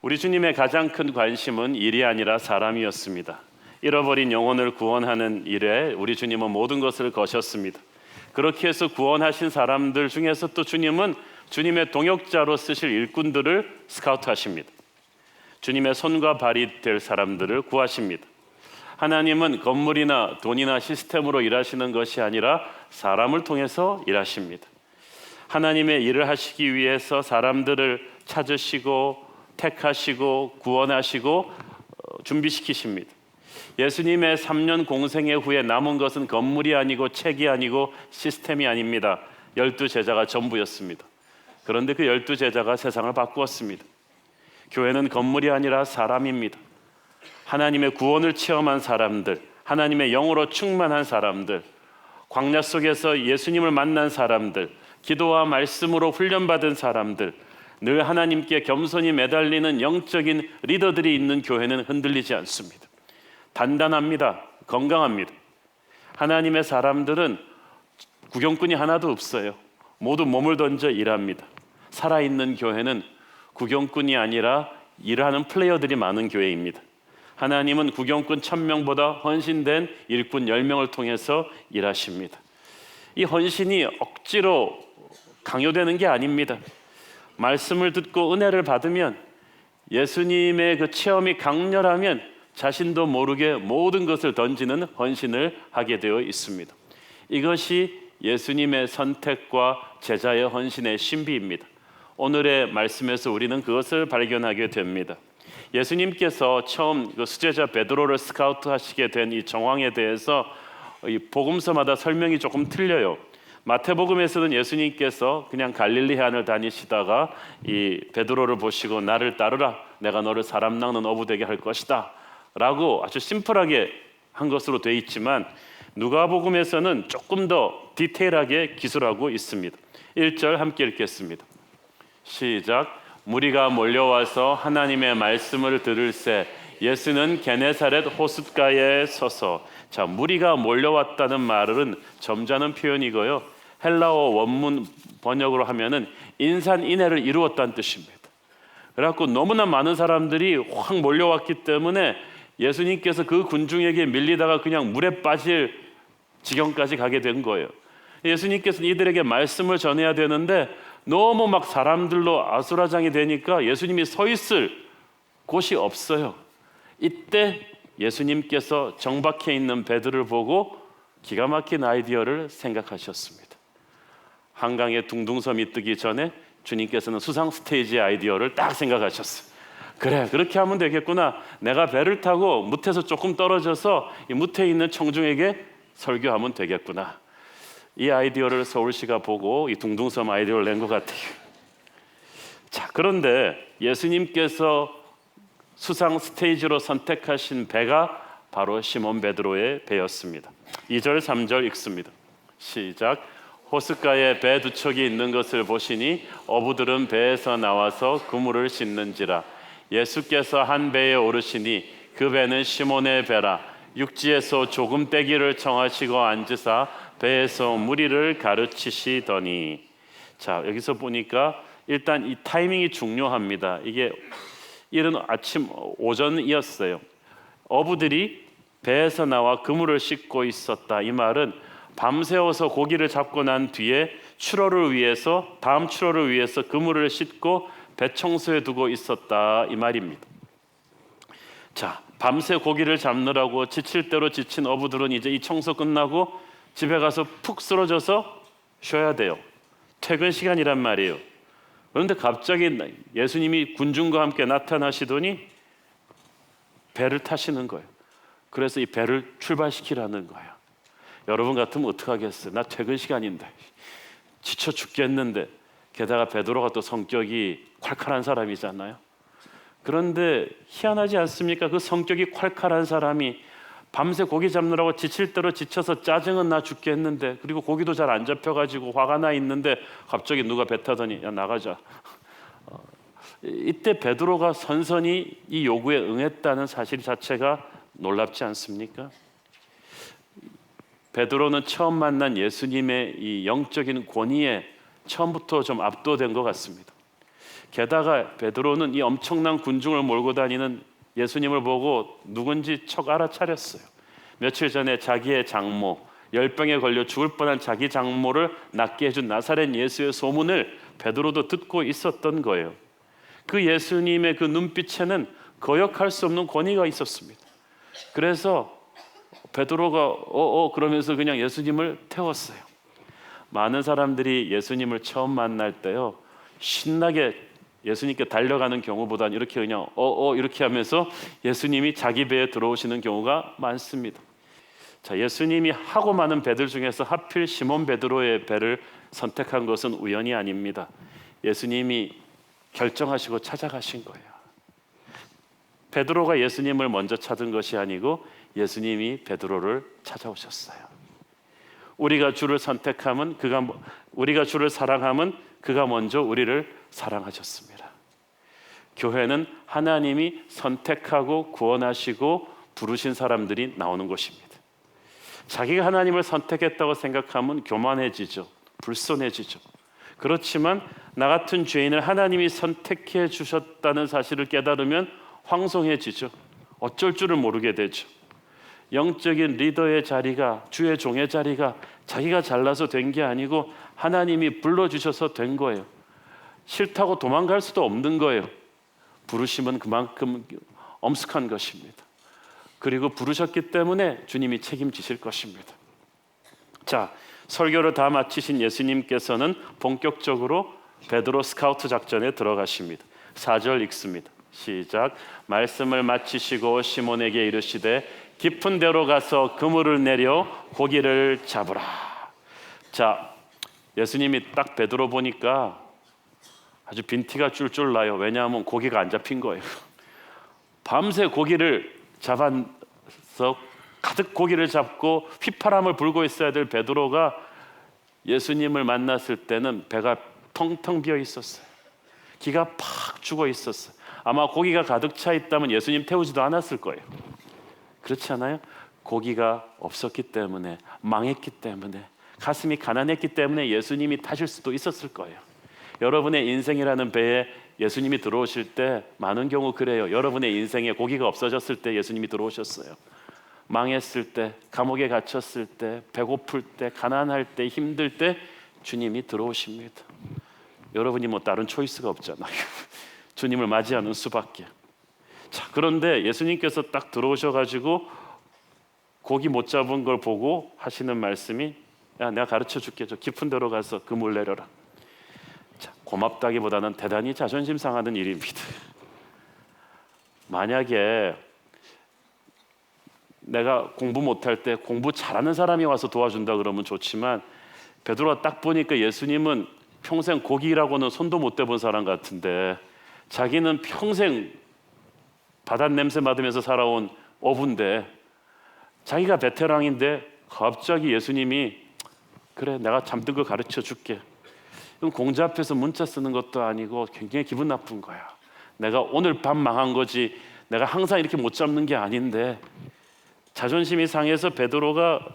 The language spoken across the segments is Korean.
우리 주님의 가장 큰 관심은 일이 아니라 사람이었습니다. 잃어버린 영혼을 구원하는 일에 우리 주님은 모든 것을 거셨습니다. 그렇게 해서 구원하신 사람들 중에서 또 주님은 주님의 동역자로 쓰실 일꾼들을 스카우트하십니다. 주님의 손과 발이 될 사람들을 구하십니다. 하나님은 건물이나 돈이나 시스템으로 일하시는 것이 아니라 사람을 통해서 일하십니다. 하나님의 일을 하시기 위해서 사람들을 찾으시고 택하시고 구원하시고 준비시키십니다. 예수님의 3년 공생애 후에 남은 것은 건물이 아니고 책이 아니고 시스템이 아닙니다. 12제자가 전부였습니다. 그런데 그 12제자가 세상을 바꾸었습니다. 교회는 건물이 아니라 사람입니다. 하나님의 구원을 체험한 사람들, 하나님의 영으로 충만한 사람들, 광야 속에서 예수님을 만난 사람들, 기도와 말씀으로 훈련받은 사람들, 늘 하나님께 겸손히 매달리는 영적인 리더들이 있는 교회는 흔들리지 않습니다. 단단합니다. 건강합니다. 하나님의 사람들은 구경꾼이 하나도 없어요. 모두 몸을 던져 일합니다. 살아있는 교회는 구경꾼이 아니라 일하는 플레이어들이 많은 교회입니다. 하나님은 구경꾼 1000명보다 헌신된 일꾼 10명을 통해서 일하십니다. 이 헌신이 억지로 강요되는 게 아닙니다. 말씀을 듣고 은혜를 받으면, 예수님의 그 체험이 강렬하면 자신도 모르게 모든 것을 던지는 헌신을 하게 되어 있습니다. 이것이 예수님의 선택과 제자의 헌신의 신비입니다. 오늘의 말씀에서 우리는 그것을 발견하게 됩니다. 예수님께서 처음 그 수제자 베드로를 스카우트하시게 된 이 정황에 대해서 이 복음서마다 설명이 조금 틀려요. 마태복음에서는 예수님께서 그냥 갈릴리 해안을 다니시다가 이 베드로를 보시고 나를 따르라, 내가 너를 사람 낚는 어부 되게 할 것이다 라고 아주 심플하게 한 것으로 되어 있지만, 누가복음에서는 조금 더 디테일하게 기술하고 있습니다. 1절 함께 읽겠습니다. 시작. 무리가 몰려와서 하나님의 말씀을 들을새 예수는 게네사렛 호숫가에 서서. 자, 무리가 몰려왔다는 말은 점잖은 표현이고요, 헬라어 원문 번역으로 하면은 인산인해를 이루었다는 뜻입니다. 그래갖고 너무나 많은 사람들이 확 몰려왔기 때문에 예수님께서 그 군중에게 밀리다가 그냥 물에 빠질 지경까지 가게 된 거예요. 예수님께서는 이들에게 말씀을 전해야 되는데 너무 막 사람들로 아수라장이 되니까 예수님이 서 있을 곳이 없어요. 이때 예수님께서 정박해 있는 베드로를 보고 기가 막힌 아이디어를 생각하셨습니다. 한강에 둥둥섬이 뜨기 전에 주님께서는 수상 스테이지 아이디어를 딱 생각하셨어요. 그래, 그렇게 하면 되겠구나. 내가 배를 타고 무태에서 조금 떨어져서 이 무태에 있는 청중에게 설교하면 되겠구나. 이 아이디어를 서울시가 보고 이 둥둥섬 아이디어를 낸 것 같아요. 자, 그런데 예수님께서 수상 스테이지로 선택하신 배가 바로 시몬 베드로의 배였습니다. 2절 3절 읽습니다. 시작. 호숫가에 배 두 척이 있는 것을 보시니 어부들은 배에서 나와서 그물을 씻는지라. 예수께서 한 배에 오르시니 그 배는 시몬의 배라. 육지에서 조금 떼기를 청하시고 앉으사 배에서 무리를 가르치시더니. 자, 여기서 보니까 일단 이 타이밍이 중요합니다. 이게 이른 아침 오전이었어요. 어부들이 배에서 나와 그물을 씻고 있었다. 이 말은 밤새워서 고기를 잡고 난 뒤에 다음 출어를 위해서 그물을 씻고 배 청소해 두고 있었다, 이 말입니다. 자, 밤새 고기를 잡느라고 지칠 대로 지친 어부들은 이제 이 청소 끝나고 집에 가서 푹 쓰러져서 쉬어야 돼요. 퇴근 시간이란 말이에요. 그런데 갑자기 예수님이 군중과 함께 나타나시더니 배를 타시는 거예요. 그래서 이 배를 출발시키라는 거예요. 여러분 같으면 어떡하겠어요? 나 퇴근 시간인데 지쳐 죽겠는데. 게다가 베드로가 또 성격이 콸콸한 사람이잖아요. 그런데 희한하지 않습니까? 그 성격이 콸콸한 사람이 밤새 고기 잡느라고 지칠 대로 지쳐서 짜증은 나 죽겠는데, 그리고 고기도 잘 안 잡혀가지고 화가 나 있는데 갑자기 누가 배 타더니 야 나가자. 이때 베드로가 선선히 이 요구에 응했다는 사실 자체가 놀랍지 않습니까? 베드로는 처음 만난 예수님의 이 영적인 권위에 처음부터 좀 압도된 것 같습니다. 게다가 베드로는 이 엄청난 군중을 몰고 다니는 예수님을 보고 누군지 척 알아차렸어요. 며칠 전에 자기의 장모, 열병에 걸려 죽을 뻔한 자기 장모를 낫게 해준 나사렛 예수의 소문을 베드로도 듣고 있었던 거예요. 그 예수님의 그 눈빛에는 거역할 수 없는 권위가 있었습니다. 그래서 베드로가 그러면서 그냥 예수님을 태웠어요. 많은 사람들이 예수님을 처음 만날 때요, 신나게 예수님께 달려가는 경우보다는 이렇게 그냥 이렇게 하면서 예수님이 자기 배에 들어오시는 경우가 많습니다. 자, 예수님이 하고 많은 배들 중에서 하필 시몬 베드로의 배를 선택한 것은 우연이 아닙니다. 예수님이 결정하시고 찾아가신 거예요. 베드로가 예수님을 먼저 찾은 것이 아니고 예수님이 베드로를 찾아오셨어요. 우리가 주를 선택하면 우리가 주를 사랑하면 그가 먼저 우리를 사랑하셨습니다. 교회는 하나님이 선택하고 구원하시고 부르신 사람들이 나오는 곳입니다. 자기가 하나님을 선택했다고 생각하면 교만해지죠. 불손해지죠. 그렇지만 나 같은 죄인을 하나님이 선택해 주셨다는 사실을 깨달으면 황송해지죠. 어쩔 줄을 모르게 되죠. 영적인 리더의 자리가, 주의 종의 자리가 자기가 잘나서 된 게 아니고 하나님이 불러주셔서 된 거예요. 싫다고 도망갈 수도 없는 거예요. 부르심은 그만큼 엄숙한 것입니다. 그리고 부르셨기 때문에 주님이 책임지실 것입니다. 자, 설교를 다 마치신 예수님께서는 본격적으로 베드로 스카우트 작전에 들어가십니다. 4절 읽습니다. 시작. 말씀을 마치시고 시몬에게 이르시되 깊은 데로 가서 그물을 내려 고기를 잡으라. 자, 예수님이 딱 베드로 보니까 아주 빈티가 쫄쫄 나요. 왜냐하면 고기가 안 잡힌 거예요. 밤새 고기를 잡아서 가득 고기를 잡고 휘파람을 불고 있어야 될 베드로가 예수님을 만났을 때는 배가 텅텅 비어 있었어요. 기가 팍 죽어 있었어요. 아마 고기가 가득 차 있다면 예수님 태우지도 않았을 거예요. 그렇지 않아요? 고기가 없었기 때문에, 망했기 때문에, 가슴이 가난했기 때문에 예수님이 타실 수도 있었을 거예요. 여러분의 인생이라는 배에 예수님이 들어오실 때 많은 경우 그래요. 여러분의 인생에 고기가 없어졌을 때 예수님이 들어오셨어요. 망했을 때, 감옥에 갇혔을 때, 배고플 때, 가난할 때, 힘들 때 주님이 들어오십니다. 여러분이 뭐 다른 초이스가 없잖아요. 주님을 맞이하는 수밖에. 자, 그런데 예수님께서 딱 들어오셔가지고 고기 못 잡은 걸 보고 하시는 말씀이, 야, 내가 가르쳐 줄게. 저 깊은 데로 가서 그물 내려라. 자, 고맙다기보다는 대단히 자존심 상하는 일입니다. 만약에 내가 공부 못할 때 공부 잘하는 사람이 와서 도와준다 그러면 좋지만, 베드로가 딱 보니까 예수님은 평생 고기라고는 손도 못 대본 사람 같은데 자기는 평생 바닷 냄새 맡으면서 살아온 어부인데, 자기가 베테랑인데 갑자기 예수님이 그래, 내가 잠든 거 가르쳐 줄게. 그럼 공자 앞에서 문자 쓰는 것도 아니고 굉장히 기분 나쁜 거야. 내가 오늘 밤 망한 거지, 내가 항상 이렇게 못 잡는 게 아닌데. 자존심이 상해서 베드로가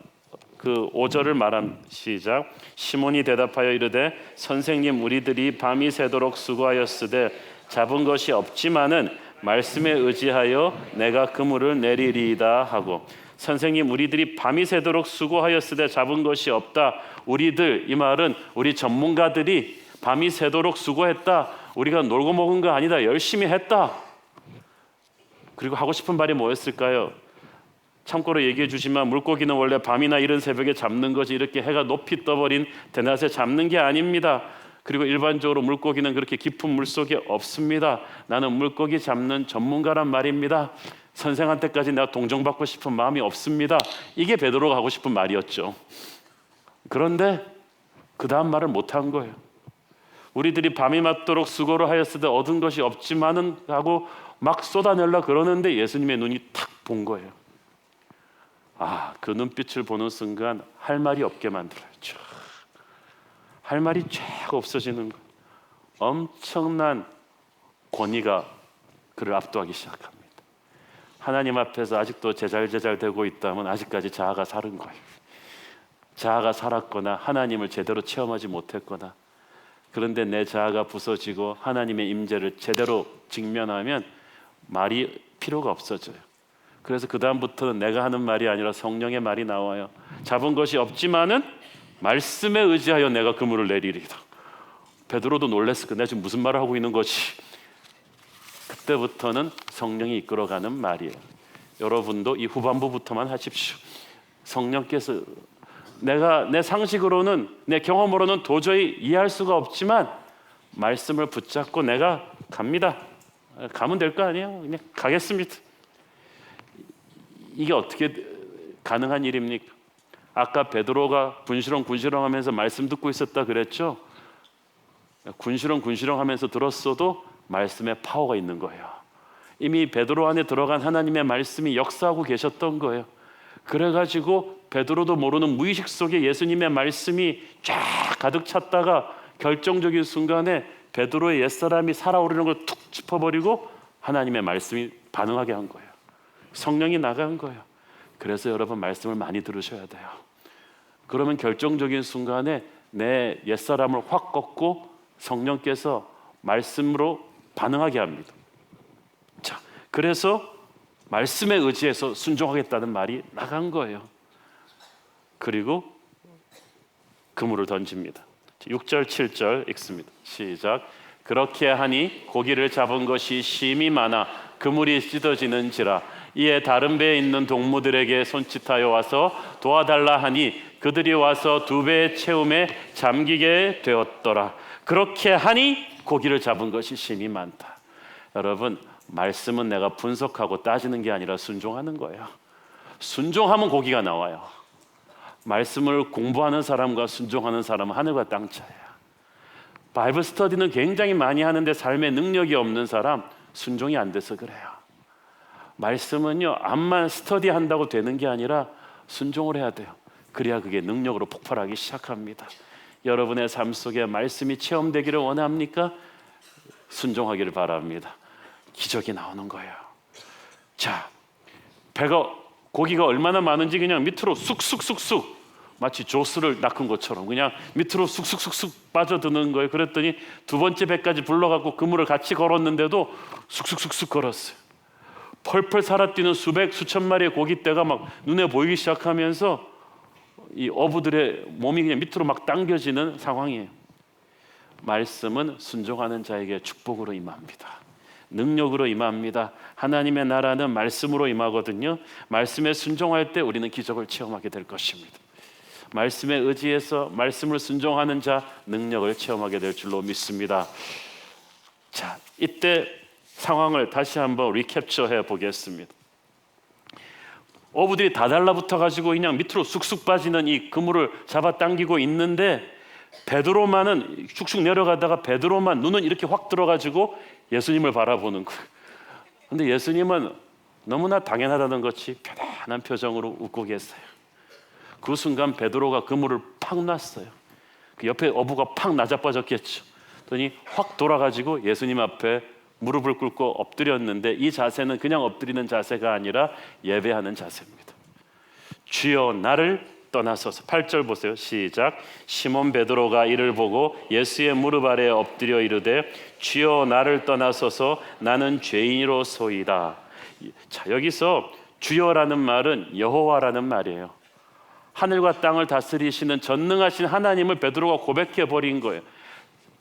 그 5절을 말한 시작. 시몬이 대답하여 이르되 선생님, 우리들이 밤이 새도록 수고하였으되 잡은 것이 없지만은 말씀에 의지하여 내가 그물을 내리리이다 하고, 선생님, 우리들이 밤이 새도록 수고하였으되 잡은 것이 없다. 우리들, 이 말은 우리 전문가들이 밤이 새도록 수고했다. 우리가 놀고 먹은 거 아니다. 열심히 했다. 그리고 하고 싶은 말이 뭐였을까요? 참고로 얘기해 주지만 물고기는 원래 밤이나 이른 새벽에 잡는 거지 이렇게 해가 높이 떠버린 대낮에 잡는 게 아닙니다. 그리고 일반적으로 물고기는 그렇게 깊은 물속에 없습니다. 나는 물고기 잡는 전문가란 말입니다. 선생한테까지 내가 동정받고 싶은 마음이 없습니다. 이게 베드로가 하고 싶은 말이었죠. 그런데 그 다음 말을 못한 거예요. 우리들이 밤이 맞도록 수고를 하였으되 얻은 것이 없지만은 하고 막 쏟아내려 그러는데 예수님의 눈이 탁 본 거예요. 아, 그 눈빛을 보는 순간 할 말이 없게 만들어요. 할 말이 쫙 없어지는 거예요. 엄청난 권위가 그를 압도하기 시작합니다. 하나님 앞에서 아직도 제잘제잘 되고 있다면 아직까지 자아가 살은 거예요. 자아가 살았거나 하나님을 제대로 체험하지 못했거나 그런데 내 자아가 부서지고 하나님의 임재를 제대로 직면하면 말이 필요가 없어져요. 그래서 그 다음부터는 내가 하는 말이 아니라 성령의 말이 나와요. 잡은 것이 없지만은 말씀에 의지하여 내가 그물을 내리리이다. 베드로도 놀랬을 거야. 내가 지금 무슨 말을 하고 있는 거지? 그때부터는 성령이 이끌어가는 말이에요. 여러분도 이 후반부부터만 하십시오. 성령께서 내가 내 상식으로는 내 경험으로는 도저히 이해할 수가 없지만 말씀을 붙잡고 내가 갑니다. 가면 될 거 아니에요? 그냥 가겠습니다. 이게 어떻게 가능한 일입니까? 아까 베드로가 군시렁 하면서 말씀 듣고 있었다 그랬죠? 군시렁 하면서 들었어도 말씀에 파워가 있는 거예요. 이미 베드로 안에 들어간 하나님의 말씀이 역사하고 계셨던 거예요. 그래가지고 베드로도 모르는 무의식 속에 예수님의 말씀이 쫙 가득 찼다가 결정적인 순간에 베드로의 옛사람이 살아오르는 걸 툭 짚어버리고 하나님의 말씀이 반응하게 한 거예요. 성령이 나간 거예요. 그래서 여러분 말씀을 많이 들으셔야 돼요. 그러면 결정적인 순간에 내 옛사람을 확 꺾고 성령께서 말씀으로 반응하게 합니다. 자, 그래서 말씀에 의지해서 순종하겠다는 말이 나간 거예요. 그리고 그물을 던집니다. 6절 7절 읽습니다. 시작. 그렇게 하니 고기를 잡은 것이 심히 많아 그물이 찢어지는지라. 이에 다른 배에 있는 동무들에게 손짓하여 와서 도와달라 하니 그들이 와서 2배의 채움에 잠기게 되었더라. 그렇게 하니 고기를 잡은 것이 심히 많다. 여러분, 말씀은 내가 분석하고 따지는 게 아니라 순종하는 거예요. 순종하면 고기가 나와요. 말씀을 공부하는 사람과 순종하는 사람은 하늘과 땅 차이야. 바이블 스터디는 굉장히 많이 하는데 삶에 능력이 없는 사람, 순종이 안 돼서 그래요. 말씀은요, 암만 스터디한다고 되는 게 아니라 순종을 해야 돼요. 그래야 그게 능력으로 폭발하기 시작합니다. 여러분의 삶 속에 말씀이 체험되기를 원합니까? 순종하기를 바랍니다. 기적이 나오는 거예요. 자, 고기가 얼마나 많은지 그냥 밑으로 쑥쑥쑥쑥, 마치 조스를 낚은 것처럼 그냥 밑으로 쑥쑥쑥쑥 빠져드는 거예요. 그랬더니 2번째 배까지 불러갖고 그물을 같이 걸었는데도 쑥쑥쑥쑥 걸었어요. 펄펄 살아뛰는 수천 마리의 고깃대가 막 눈에 보이기 시작하면서 이 어부들의 몸이 그냥 밑으로 막 당겨지는 상황이에요. 말씀은 순종하는 자에게 축복으로 임합니다. 능력으로 임합니다. 하나님의 나라는 말씀으로 임하거든요. 말씀에 순종할 때 우리는 기적을 체험하게 될 것입니다. 말씀에 의지해서 말씀을 순종하는 자, 능력을 체험하게 될 줄로 믿습니다. 자, 이때 상황을 다시 한번 리캡처해 보겠습니다. 어부들이 다 달라붙어 가지고 그냥 밑으로 쑥쑥 빠지는 이 그물을 잡아당기고 있는데 베드로만은 쑥쑥 내려가다가 베드로만 눈은 이렇게 확 들어가지고 예수님을 바라보는 거예요. 근데 예수님은 너무나 당연하다는 것이 편안한 표정으로 웃고 계세요. 그 순간 베드로가 그물을 팍 놨어요. 그 옆에 어부가 팍 나자빠졌겠죠. 그러니 확 돌아가지고 예수님 앞에 무릎을 꿇고 엎드렸는데 이 자세는 그냥 엎드리는 자세가 아니라 예배하는 자세입니다. 주여 나를 떠나소서. 8절 보세요. 시작. 시몬 베드로가 이를 보고 예수의 무릎 아래에 엎드려 이르되 주여 나를 떠나소서 나는 죄인이로소이다. 자, 여기서 주여라는 말은 여호와라는 말이에요. 하늘과 땅을 다스리시는 전능하신 하나님을 베드로가 고백해 버린 거예요.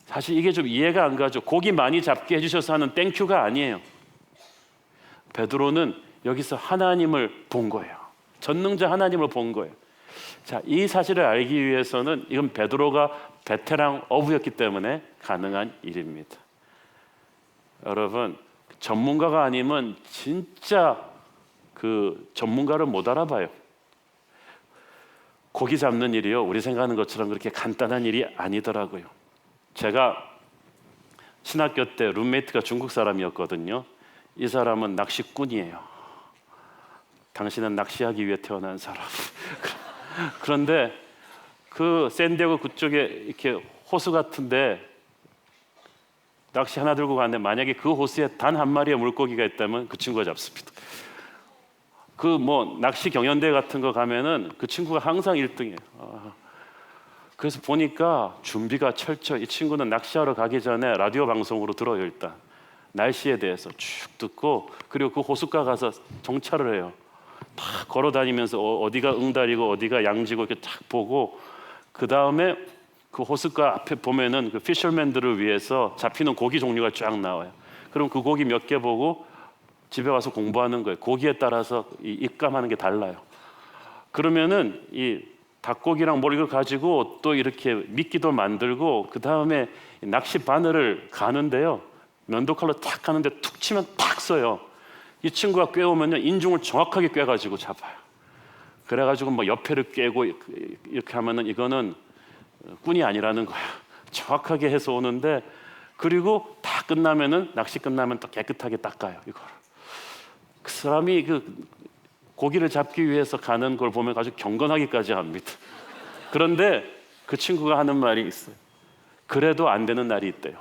사실 이게 좀 이해가 안 가죠. 고기 많이 잡게 해주셔서 하는 땡큐가 아니에요. 베드로는 여기서 하나님을 본 거예요. 전능자 하나님을 본 거예요. 자, 이 사실을 알기 위해서는 이건 베드로가 베테랑 어부였기 때문에 가능한 일입니다. 여러분, 전문가가 아니면 진짜 그 전문가를 못 알아봐요. 고기 잡는 일이요, 우리 생각하는 것처럼 그렇게 간단한 일이 아니더라고요. 제가 신학교 때 룸메이트가 중국 사람이었거든요. 이 사람은 낚시꾼이에요. 당신은 낚시하기 위해 태어난 사람. 그런데 그 샌디에고 그쪽에 이렇게 호수 같은데 낚시 하나 들고 가는데 만약에 그 호수에 단 한 마리의 물고기가 있다면 그 친구가 잡습니다. 그 뭐 낚시 경연대 같은 거 가면은 그 친구가 항상 1등이에요. 그래서 보니까 준비가 철저히, 이 친구는 낚시하러 가기 전에 라디오 방송으로 들어요. 일단 날씨에 대해서 쭉 듣고, 그리고 그 호숫가 가서 정찰을 해요. 막 걸어 다니면서 어디가 응달이고 어디가 양지고 이렇게 딱 보고, 그 다음에 그 호숫가 앞에 보면은 그 피셔맨들을 위해서 잡히는 고기 종류가 쫙 나와요. 그럼 그 고기 몇 개 보고 집에 와서 공부하는 거예요. 고기에 따라서 이 입감하는 게 달라요. 그러면은 이 닭고기랑 뭘 이걸 가지고 또 이렇게 미끼도 만들고, 그 다음에 낚시 바늘을 가는데요, 면도칼로 탁 가는데 툭 치면 탁 써요. 이 친구가 꿰오면요, 인중을 정확하게 꿰가지고 잡아요. 그래가지고 뭐 옆에를 꿰고 이렇게 하면은 이거는 꾼이 아니라는 거야. 정확하게 해서 오는데, 그리고 다 끝나면은, 낚시 끝나면 또 깨끗하게 닦아요. 이걸. 그 사람이 그 고기를 잡기 위해서 가는 걸 보면 아주 경건하기까지 합니다. 그런데 그 친구가 하는 말이 있어요. 그래도 안 되는 날이 있대요.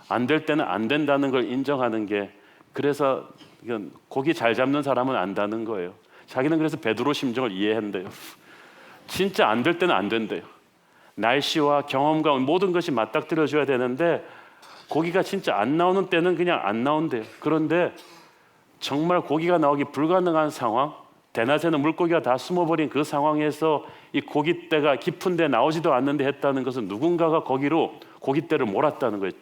안 될 때는 안 된다는 걸 인정하는 게, 그래서 이건 고기 잘 잡는 사람은 안다는 거예요. 자기는 그래서 베드로 심정을 이해한대요. 진짜 안 될 때는 안 된대요. 날씨와 경험과 모든 것이 맞닥뜨려줘야 되는데, 고기가 진짜 안 나오는 때는 그냥 안 나온대요. 그런데 정말 고기가 나오기 불가능한 상황, 대낮에는 물고기가 다 숨어버린 그 상황에서 이 고깃대가 깊은 데 나오지도 않는데 했다는 것은 누군가가 거기로 고깃대를 몰았다는 거예요.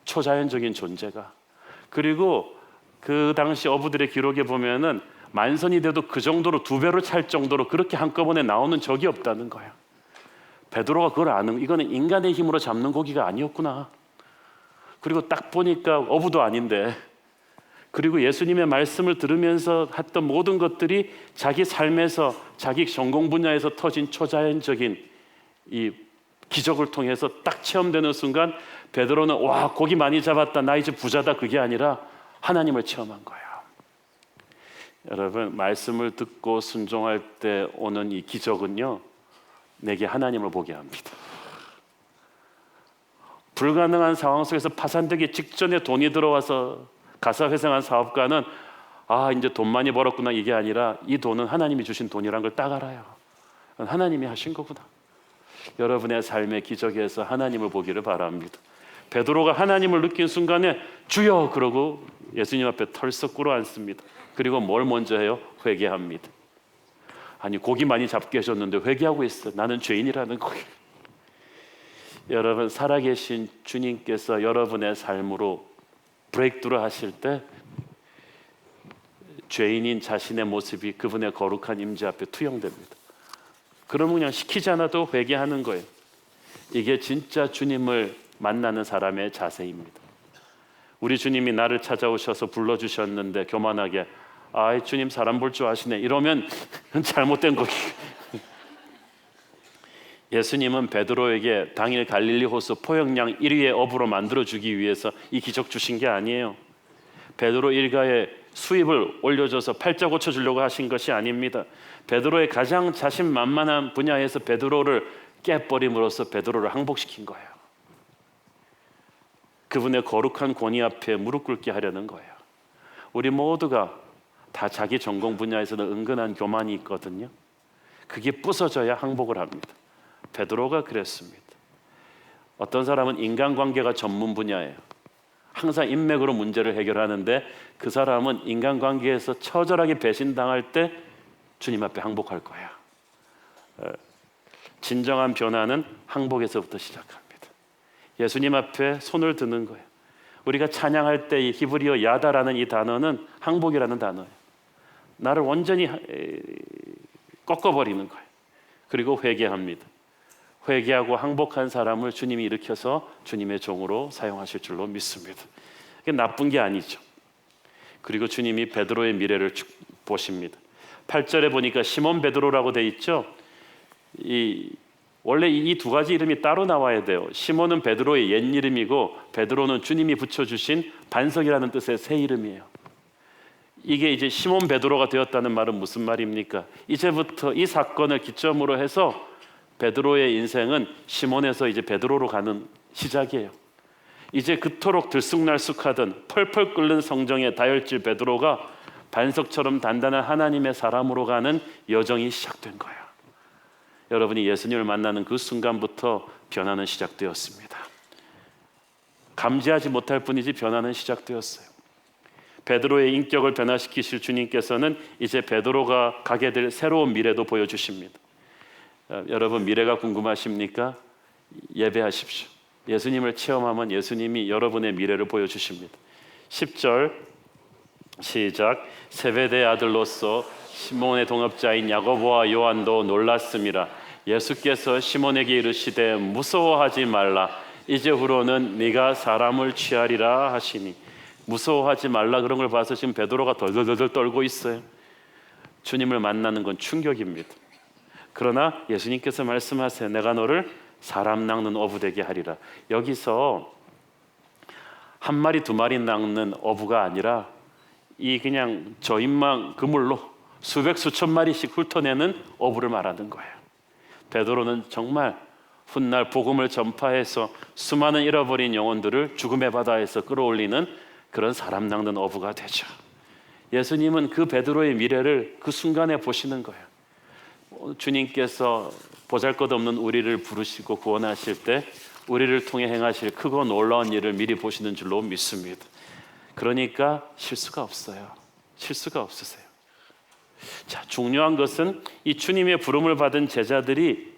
초자연적인 존재가. 그리고 그 당시 어부들의 기록에 보면은 만선이 돼도 그 정도로 두 배로 찰 정도로 그렇게 한꺼번에 나오는 적이 없다는 거예요. 베드로가 그걸 아는, 이거는 인간의 힘으로 잡는 고기가 아니었구나. 그리고 딱 보니까 어부도 아닌데, 그리고 예수님의 말씀을 들으면서 했던 모든 것들이 자기 삶에서, 자기 전공 분야에서 터진 초자연적인 이 기적을 통해서 딱 체험되는 순간, 베드로는 와, 고기 많이 잡았다, 나 이제 부자다, 그게 아니라 하나님을 체험한 거예요. 여러분, 말씀을 듣고 순종할 때 오는 이 기적은요, 내게 하나님을 보게 합니다. 불가능한 상황 속에서 파산되기 직전에 돈이 들어와서 가사회생한 사업가는 이제 돈 많이 벌었구나, 이게 아니라 이 돈은 하나님이 주신 돈이란 걸 딱 알아요. 하나님이 하신 거구나. 여러분의 삶의 기적에서 하나님을 보기를 바랍니다. 베드로가 하나님을 느낀 순간에 주여 그러고 예수님 앞에 털썩 꿇어앉습니다. 그리고 뭘 먼저 해요? 회개합니다. 아니, 고기 많이 잡게 하셨는데 회개하고 있어. 나는 죄인이라는 거예요. 여러분, 살아계신 주님께서 여러분의 삶으로 브레이크드로 하실 때 죄인인 자신의 모습이 그분의 거룩한 임재 앞에 투영됩니다. 그러면 그냥 시키지 않아도 회개하는 거예요. 이게 진짜 주님을 만나는 사람의 자세입니다. 우리 주님이 나를 찾아오셔서 불러주셨는데 교만하게 주님 사람 볼 줄 아시네, 이러면 잘못된 거예요. 예수님은 베드로에게 당일 갈릴리 호수 포역량 1위의 어부로 만들어주기 위해서 이 기적 주신 게 아니에요. 베드로 일가의 수입을 올려줘서 팔자 고쳐주려고 하신 것이 아닙니다. 베드로의 가장 자신만만한 분야에서 베드로를 깨버림으로써 베드로를 항복시킨 거예요. 그분의 거룩한 권위 앞에 무릎 꿇게 하려는 거예요. 우리 모두가 다 자기 전공 분야에서는 은근한 교만이 있거든요. 그게 부서져야 항복을 합니다. 베드로가 그랬습니다. 어떤 사람은 인간관계가 전문 분야예요. 항상 인맥으로 문제를 해결하는데, 그 사람은 인간관계에서 처절하게 배신당할 때 주님 앞에 항복할 거야. 진정한 변화는 항복에서부터 시작합니다. 예수님 앞에 손을 드는 거예요. 우리가 찬양할 때 이 히브리어 야다라는 이 단어는 항복이라는 단어예요. 나를 완전히 꺾어버리는 거예요. 그리고 회개합니다. 회개하고 항복한 사람을 주님이 일으켜서 주님의 종으로 사용하실 줄로 믿습니다. 이게 나쁜 게 아니죠. 그리고 주님이 베드로의 미래를 보십니다. 8절에 보니까 시몬 베드로라고 돼 있죠. 원래 이 두 가지 이름이 따로 나와야 돼요. 시몬은 베드로의 옛 이름이고, 베드로는 주님이 붙여주신 반석이라는 뜻의 새 이름이에요. 이게 이제 시몬 베드로가 되었다는 말은 무슨 말입니까? 이제부터 이 사건을 기점으로 해서 베드로의 인생은 시몬에서 이제 베드로로 가는 시작이에요. 이제 그토록 들쑥날쑥하던 펄펄 끓는 성정의 다혈질 베드로가 반석처럼 단단한 하나님의 사람으로 가는 여정이 시작된 거예요. 여러분이 예수님을 만나는 그 순간부터 변화는 시작되었습니다. 감지하지 못할 뿐이지 변화는 시작되었어요. 베드로의 인격을 변화시키실 주님께서는 이제 베드로가 가게 될 새로운 미래도 보여주십니다. 여러분, 미래가 궁금하십니까? 예배하십시오. 예수님을 체험하면 예수님이 여러분의 미래를 보여주십니다. 10절 시작. 세베대의 아들로서 시몬의 동업자인 야고보와 요한도 놀랐음이라. 예수께서 시몬에게 이르시되 무서워하지 말라. 이제후로는 네가 사람을 취하리라 하시니. 무서워하지 말라 그런 걸 봐서 지금 베드로가 덜덜덜 떨고 있어요. 주님을 만나는 건 충격입니다. 그러나 예수님께서 말씀하세요. 내가 너를 사람 낚는 어부 되게 하리라. 여기서 한 마리 두 마리 낚는 어부가 아니라 이 그냥 저인망 그물로 수백 수천 마리씩 훑어내는 어부를 말하는 거예요. 베드로는 정말 훗날 복음을 전파해서 수많은 잃어버린 영혼들을 죽음의 바다에서 끌어올리는 그런 사람 낚는 어부가 되죠. 예수님은 그 베드로의 미래를 그 순간에 보시는 거예요. 주님께서 보잘것없는 우리를 부르시고 구원하실 때 우리를 통해 행하실 크고 놀라운 일을 미리 보시는 줄로 믿습니다. 그러니까 실수가 없어요. 실수가 없으세요. 자, 중요한 것은 이 주님의 부름을 받은 제자들이,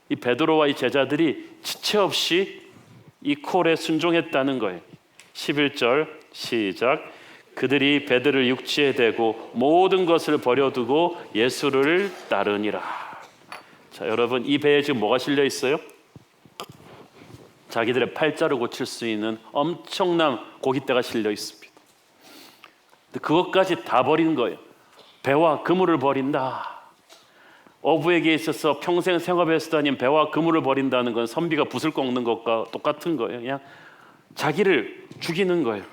이 베드로와 이 제자들이 지체 없이 이 콜에 순종했다는 거예요. 11절 시작. 그들이 배들을 육지에 대고 모든 것을 버려두고 예수를 따르니라. 자, 여러분, 이 배에 지금 뭐가 실려 있어요? 자기들의 팔자를 고칠 수 있는 엄청난 고깃대가 실려 있습니다. 근데 그것까지 다 버린 거예요. 배와 그물을 버린다. 어부에게 있어서 평생 생업에서 다닌 배와 그물을 버린다는 건 선비가 붓을 꺾는 것과 똑같은 거예요. 그냥 자기를 죽이는 거예요.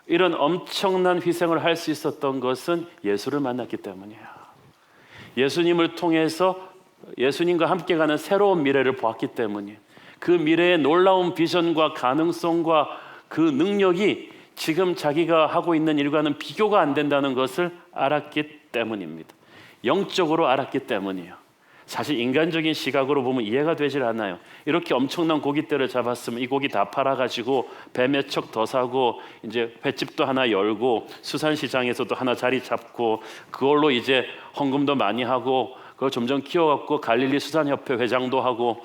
이런 엄청난 희생을 할 수 있었던 것은 예수를 만났기 때문이에요. 예수님을 통해서 예수님과 함께 가는 새로운 미래를 보았기 때문이에요. 그 미래의 놀라운 비전과 가능성과 그 능력이 지금 자기가 하고 있는 일과는 비교가 안 된다는 것을 알았기 때문입니다. 영적으로 알았기 때문이에요. 사실 인간적인 시각으로 보면 이해가 되질 않아요. 이렇게 엄청난 고깃대를 잡았으면 이 고기 다 팔아가지고 배 몇 척 더 사고 이제 횟집도 하나 열고 수산시장에서도 하나 자리 잡고 그걸로 이제 헌금도 많이 하고 그걸 점점 키워갖고 갈릴리 수산협회 회장도 하고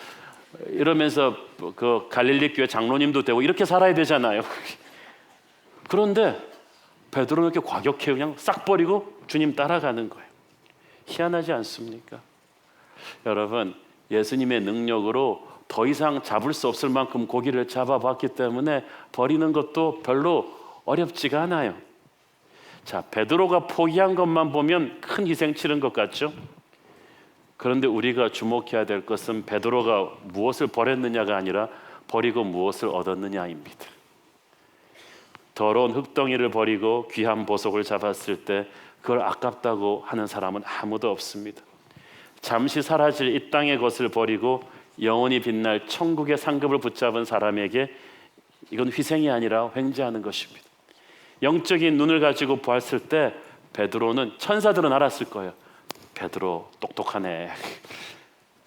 이러면서 그 갈릴리 교회 장로님도 되고 이렇게 살아야 되잖아요. 그런데 베드로는 이렇게 과격해 그냥 싹 버리고 주님 따라가는 거예요. 희한하지 않습니까? 여러분, 예수님의 능력으로 더 이상 잡을 수 없을 만큼 고기를 잡아봤기 때문에 버리는 것도 별로 어렵지가 않아요. 자, 베드로가 포기한 것만 보면 큰 희생 치른 것 같죠? 그런데 우리가 주목해야 될 것은 베드로가 무엇을 버렸느냐가 아니라 버리고 무엇을 얻었느냐입니다. 더러운 흙덩이를 버리고 귀한 보석을 잡았을 때 그걸 아깝다고 하는 사람은 아무도 없습니다. 잠시 사라질 이 땅의 것을 버리고 영원히 빛날 천국의 상급을 붙잡은 사람에게 이건 희생이 아니라 횡재하는 것입니다. 영적인 눈을 가지고 보았을 때 베드로는, 천사들은 알았을 거예요. 베드로 똑똑하네.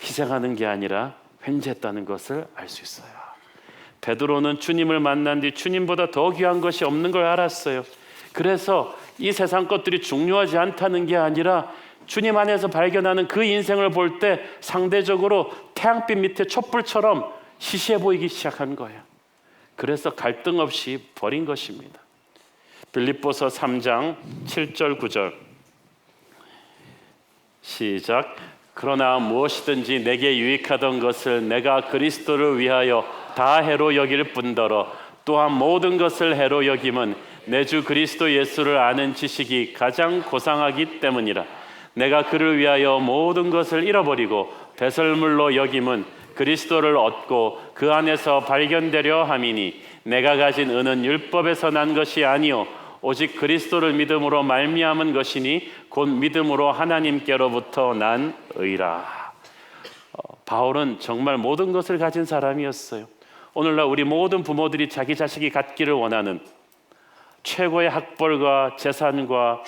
희생하는 게 아니라 횡재했다는 것을 알 수 있어요. 베드로는 주님을 만난 뒤 주님보다 더 귀한 것이 없는 걸 알았어요. 그래서 이 세상 것들이 중요하지 않다는 게 아니라 주님 안에서 발견하는 그 인생을 볼 때 상대적으로 태양빛 밑에 촛불처럼 시시해 보이기 시작한 거예요. 그래서 갈등 없이 버린 것입니다. 빌립보서 3장 7절 9절 시작. 그러나 무엇이든지 내게 유익하던 것을 내가 그리스도를 위하여 다 해로 여길 뿐더러 또한 모든 것을 해로 여김은 내 주 그리스도 예수를 아는 지식이 가장 고상하기 때문이라. 내가 그를 위하여 모든 것을 잃어버리고 배설물로 여김은 그리스도를 얻고 그 안에서 발견되려 함이니 내가 가진 은은 율법에서 난 것이 아니요 오직 그리스도를 믿음으로 말미암은 것이니 곧 믿음으로 하나님께로부터 난 의라. 바울은 정말 모든 것을 가진 사람이었어요. 오늘날 우리 모든 부모들이 자기 자식이 갖기를 원하는 최고의 학벌과 재산과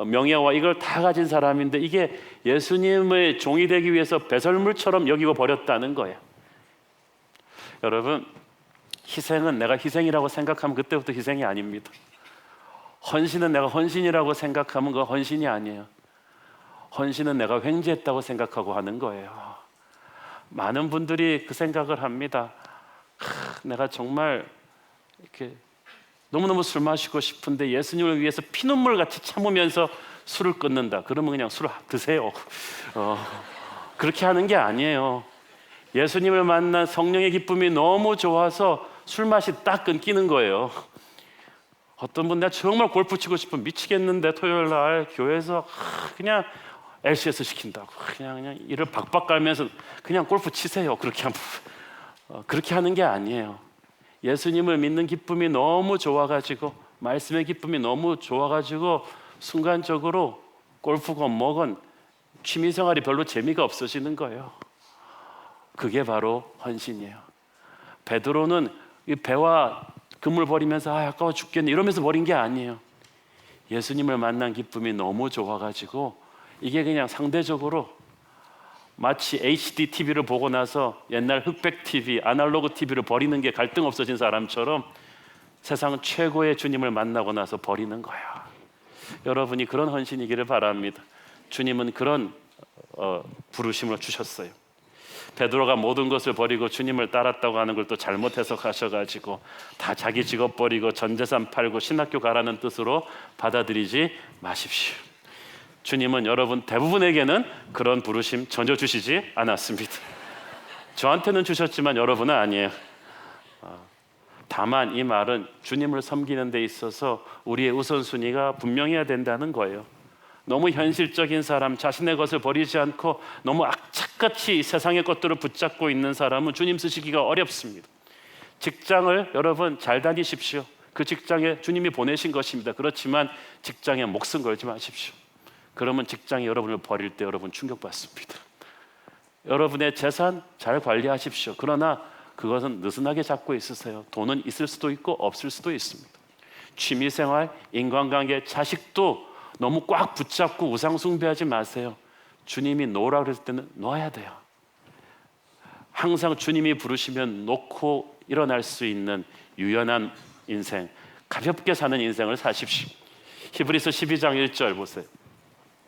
명예와 이걸 다 가진 사람인데 이게 예수님의 종이 되기 위해서 배설물처럼 여기고 버렸다는 거예요. 여러분, 희생은 내가 희생이라고 생각하면 그때부터 희생이 아닙니다. 헌신은 내가 헌신이라고 생각하면 그거 헌신이 아니에요. 헌신은 내가 횡재했다고 생각하고 하는 거예요. 많은 분들이 그 생각을 합니다. 내가 정말 이렇게 너무너무 술 마시고 싶은데 예수님을 위해서 피눈물 같이 참으면서 술을 끊는다. 그러면 그냥 술 드세요. 그렇게 하는 게 아니에요. 예수님을 만난 성령의 기쁨이 너무 좋아서 술 맛이 딱 끊기는 거예요. 어떤 분, 내가 정말 골프 치고 싶으면 미치겠는데 토요일 날 교회에서 그냥 LCS 시킨다고 그냥 이를 박박 깔면서 그냥 골프 치세요. 그렇게 하는 게 아니에요. 예수님을 믿는 기쁨이 너무 좋아가지고, 말씀의 기쁨이 너무 좋아가지고 순간적으로 골프건 뭐건 취미생활이 별로 재미가 없어지는 거예요. 그게 바로 헌신이에요. 베드로는 이 배와 그물 버리면서 아까워 죽겠네 이러면서 버린 게 아니에요. 예수님을 만난 기쁨이 너무 좋아가지고, 이게 그냥 상대적으로 마치 HD TV를 보고 나서 옛날 흑백 TV, 아날로그 TV를 버리는 게 갈등 없어진 사람처럼 세상 최고의 주님을 만나고 나서 버리는 거예요. 여러분이 그런 헌신이기를 바랍니다. 주님은 그런 부르심을 주셨어요. 베드로가 모든 것을 버리고 주님을 따랐다고 하는 걸 또 잘못 해석하셔가지고 다 자기 직업 버리고 전 재산 팔고 신학교 가라는 뜻으로 받아들이지 마십시오. 주님은 여러분 대부분에게는 그런 부르심 전혀 주시지 않았습니다. 저한테는 주셨지만 여러분은 아니에요. 다만 이 말은 주님을 섬기는 데 있어서 우리의 우선순위가 분명해야 된다는 거예요. 너무 현실적인 사람, 자신의 것을 버리지 않고 너무 악착같이 세상의 것들을 붙잡고 있는 사람은 주님 쓰시기가 어렵습니다. 직장을 여러분 잘 다니십시오. 그 직장에 주님이 보내신 것입니다. 그렇지만 직장에 목숨 걸지 마십시오. 그러면 직장이 여러분을 버릴 때 여러분 충격받습니다. 여러분의 재산 잘 관리하십시오. 그러나 그것은 느슨하게 잡고 있으세요. 돈은 있을 수도 있고 없을 수도 있습니다. 취미생활, 인간관계, 자식도 너무 꽉 붙잡고 우상 숭배하지 마세요. 주님이 놓으라 그랬을 때는 놓아야 돼요. 항상 주님이 부르시면 놓고 일어날 수 있는 유연한 인생, 가볍게 사는 인생을 사십시오. 히브리서 12장 1절 보세요.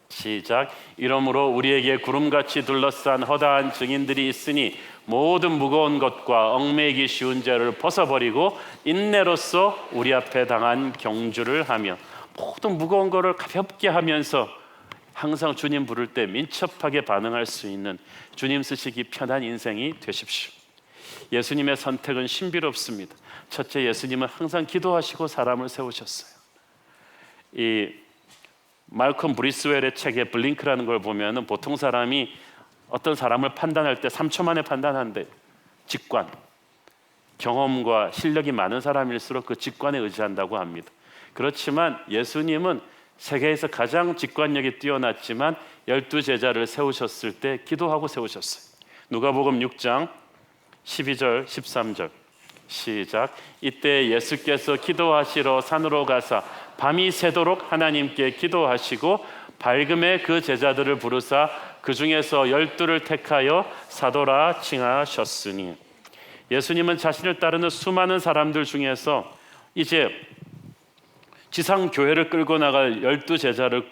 시작. 이러므로 우리에게 구름같이 둘러싼 허다한 증인들이 있으니 모든 무거운 것과 얽매이기 쉬운 죄를 벗어버리고 인내로써 우리 앞에 당한 경주를 하며, 모든 무거운 것을 가볍게 하면서 항상 주님 부를 때 민첩하게 반응할 수 있는 주님 쓰시기 편한 인생이 되십시오. 예수님의 선택은 신비롭습니다. 첫째, 예수님은 항상 기도하시고 사람을 세우셨어요. 이 말콤 브리스웰의 책에 블링크라는 걸 보면은 보통 사람이 어떤 사람을 판단할 때 3초 만에 판단하는데, 직관, 경험과 실력이 많은 사람일수록 그 직관에 의지한다고 합니다. 그렇지만 예수님은 세계에서 가장 직관력이 뛰어났지만 12제자를 세우셨을 때 기도하고 세우셨어요. 누가복음 6장 12절 13절 시작. 이때 예수께서 기도하시러 산으로 가사 밤이 새도록 하나님께 기도하시고 밝음에 그 제자들을 부르사 그 중에서 12를 택하여 사도라 칭하셨으니, 예수님은 자신을 따르는 수많은 사람들 중에서 이제 지상교회를 끌고 나갈 12제자를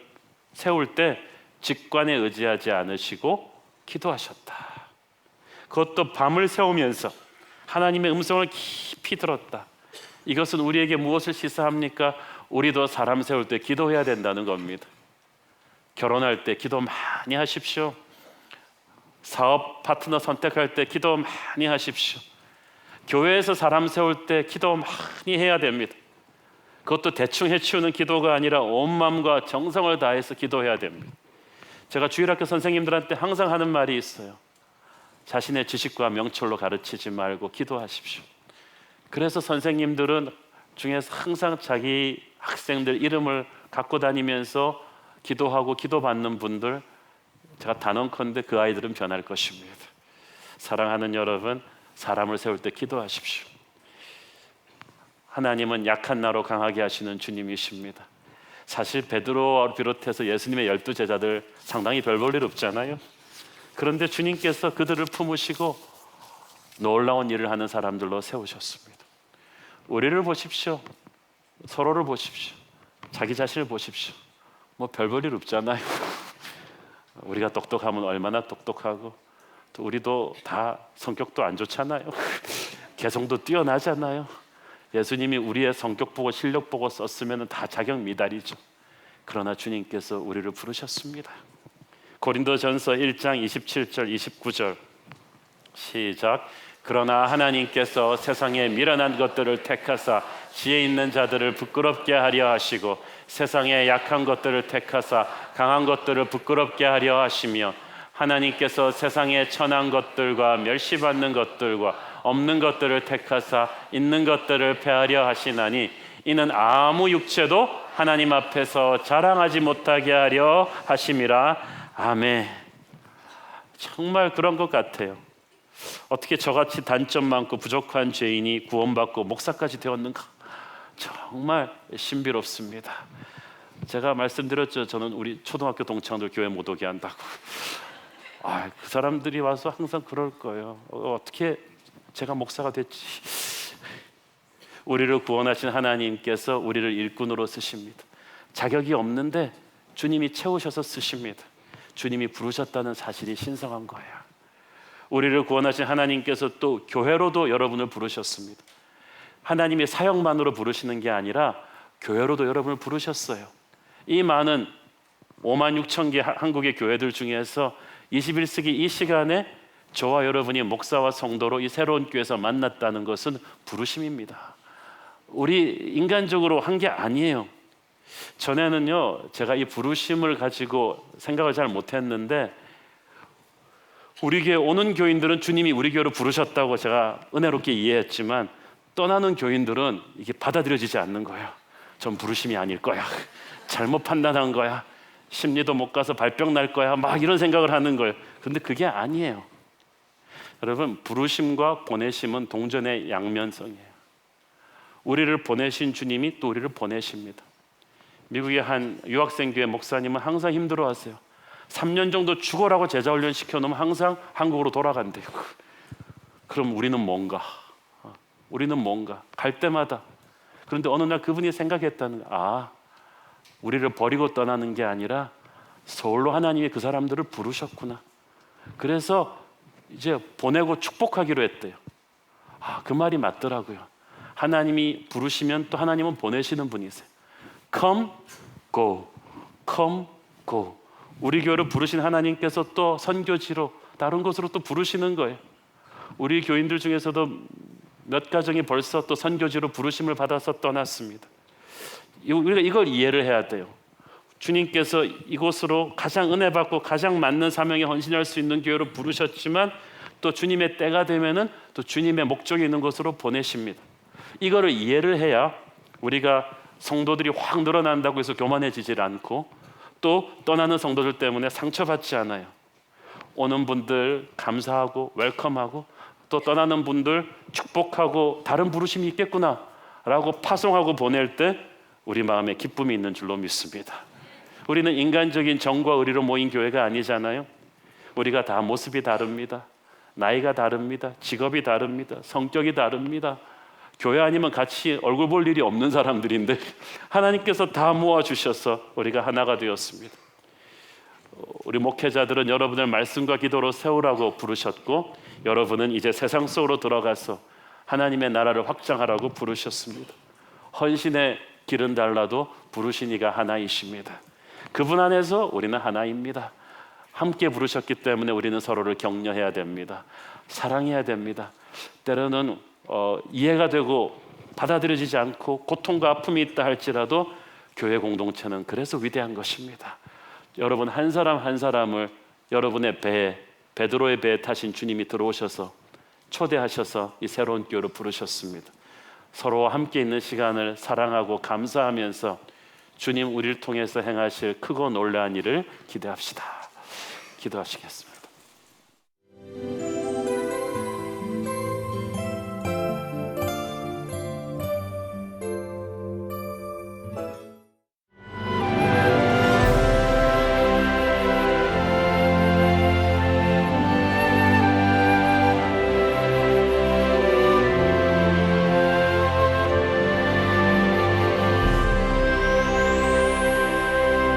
세울 때 직관에 의지하지 않으시고 기도하셨다. 그것도 밤을 새우면서 하나님의 음성을 깊이 들었다. 이것은 우리에게 무엇을 시사합니까? 우리도 사람 세울 때 기도해야 된다는 겁니다. 결혼할 때 기도 많이 하십시오. 사업 파트너 선택할 때 기도 많이 하십시오. 교회에서 사람 세울 때 기도 많이 해야 됩니다. 그것도 대충 해치우는 기도가 아니라 온 마음과 정성을 다해서 기도해야 됩니다. 제가 주일학교 선생님들한테 항상 하는 말이 있어요. 자신의 지식과 명철로 가르치지 말고 기도하십시오. 그래서 선생님들은 중에서 항상 자기 학생들 이름을 갖고 다니면서 기도하고 기도받는 분들, 제가 단언컨대 그 아이들은 변할 것입니다. 사랑하는 여러분, 사람을 세울 때 기도하십시오. 하나님은 약한 나로 강하게 하시는 주님이십니다. 사실 베드로를 비롯해서 예수님의 12 제자들 상당히 별 볼 일 없잖아요. 그런데 주님께서 그들을 품으시고 놀라운 일을 하는 사람들로 세우셨습니다. 우리를 보십시오. 서로를 보십시오. 자기 자신을 보십시오. 뭐 별 볼 일 없잖아요. 우리가 똑똑하면 얼마나 똑똑하고, 또 우리도 다 성격도 안 좋잖아요. 개성도 뛰어나잖아요. 예수님이 우리의 성격 보고 실력 보고 썼으면 다 자격 미달이죠. 그러나 주님께서 우리를 부르셨습니다. 고린도전서 1장 27절 29절 시작. 그러나 하나님께서 세상에 미련한 것들을 택하사 지혜 있는 자들을 부끄럽게 하려 하시고 세상에 약한 것들을 택하사 강한 것들을 부끄럽게 하려 하시며 하나님께서 세상에 천한 것들과 멸시받는 것들과 없는 것들을 택하사 있는 것들을 패하려 하시나니 이는 아무 육체도 하나님 앞에서 자랑하지 못하게 하려 하심이라. 아멘. 정말 그런 것 같아요. 어떻게 저같이 단점 많고 부족한 죄인이 구원받고 목사까지 되었는가? 정말 신비롭습니다. 제가 말씀드렸죠. 저는 우리 초등학교 동창들 교회 못 오게 한다고. 그 사람들이 와서 항상 그럴 거예요. 어떻게 제가 목사가 됐지? 우리를 구원하신 하나님께서 우리를 일꾼으로 쓰십니다. 자격이 없는데 주님이 채우셔서 쓰십니다. 주님이 부르셨다는 사실이 신성한 거예요. 우리를 구원하신 하나님께서 또 교회로도 여러분을 부르셨습니다. 하나님의 사역만으로 부르시는 게 아니라 교회로도 여러분을 부르셨어요. 이 많은 5만 6천 개 한국의 교회들 중에서 21세기 이 시간에 저와 여러분이 목사와 성도로 이 새로운 교회에서 만났다는 것은 부르심입니다. 우리 인간적으로 한 게 아니에요. 전에는요, 제가 이 부르심을 가지고 생각을 잘 못했는데 우리 교회 오는 교인들은 주님이 우리 교회로 부르셨다고 제가 은혜롭게 이해했지만 떠나는 교인들은 이게 받아들여지지 않는 거예요. 전 부르심이 아닐 거야. 잘못 판단한 거야. 심리도 못 가서 발병 날 거야. 막 이런 생각을 하는 거예요. 근데 그게 아니에요. 여러분, 부르심과 보내심은 동전의 양면성이에요. 우리를 보내신 주님이 또 우리를 보내십니다. 미국의 한 유학생 교회 목사님은 항상 힘들어하세요. 3년 정도 죽어라고 제자 훈련 시켜놓으면 항상 한국으로 돌아간대요. 그럼 우리는 뭔가? 우리는 뭔가? 갈 때마다. 그런데 어느 날 그분이 생각했다는 거야. 우리를 버리고 떠나는 게 아니라 서울로 하나님이 그 사람들을 부르셨구나. 그래서 이제 보내고 축복하기로 했대요. 그 말이 맞더라고요. 하나님이 부르시면 또 하나님은 보내시는 분이세요. Come, go. Come, go. 우리 교회를 부르신 하나님께서 또 선교지로 다른 곳으로 또 부르시는 거예요. 우리 교인들 중에서도 몇 가정이 벌써 또 선교지로 부르심을 받아서 떠났습니다. 우리가 이걸 이해를 해야 돼요. 주님께서 이곳으로 가장 은혜 받고 가장 맞는 사명에 헌신할 수 있는 교회로 부르셨지만 또 주님의 때가 되면은 또 주님의 목적이 있는 곳으로 보내십니다. 이거를 이해를 해야 우리가 성도들이 확 늘어난다고 해서 교만해지질 않고 또 떠나는 성도들 때문에 상처받지 않아요. 오는 분들 감사하고 웰컴하고 또 떠나는 분들 축복하고 다른 부르심이 있겠구나 라고 파송하고 보낼 때 우리 마음에 기쁨이 있는 줄로 믿습니다. 우리는 인간적인 정과 의리로 모인 교회가 아니잖아요. 우리가 다 모습이 다릅니다. 나이가 다릅니다. 직업이 다릅니다. 성격이 다릅니다. 교회 아니면 같이 얼굴 볼 일이 없는 사람들인데 하나님께서 다 모아주셔서 우리가 하나가 되었습니다. 우리 목회자들은 여러분을 말씀과 기도로 세우라고 부르셨고 여러분은 이제 세상 속으로 들어가서 하나님의 나라를 확장하라고 부르셨습니다. 헌신의 길은 달라도 부르신 이가 하나이십니다. 그분 안에서 우리는 하나입니다. 함께 부르셨기 때문에 우리는 서로를 격려해야 됩니다. 사랑해야 됩니다. 때로는 이해가 되고 받아들여지지 않고 고통과 아픔이 있다 할지라도 교회 공동체는 그래서 위대한 것입니다. 여러분 한 사람 한 사람을 여러분의 배에 베드로의 배에 타신 주님이 들어오셔서 초대하셔서 이 새로운 교회로 부르셨습니다. 서로와 함께 있는 시간을 사랑하고 감사하면서 주님 우리를 통해서 행하실 크고 놀라운 일을 기대합시다. 기도하시겠습니다.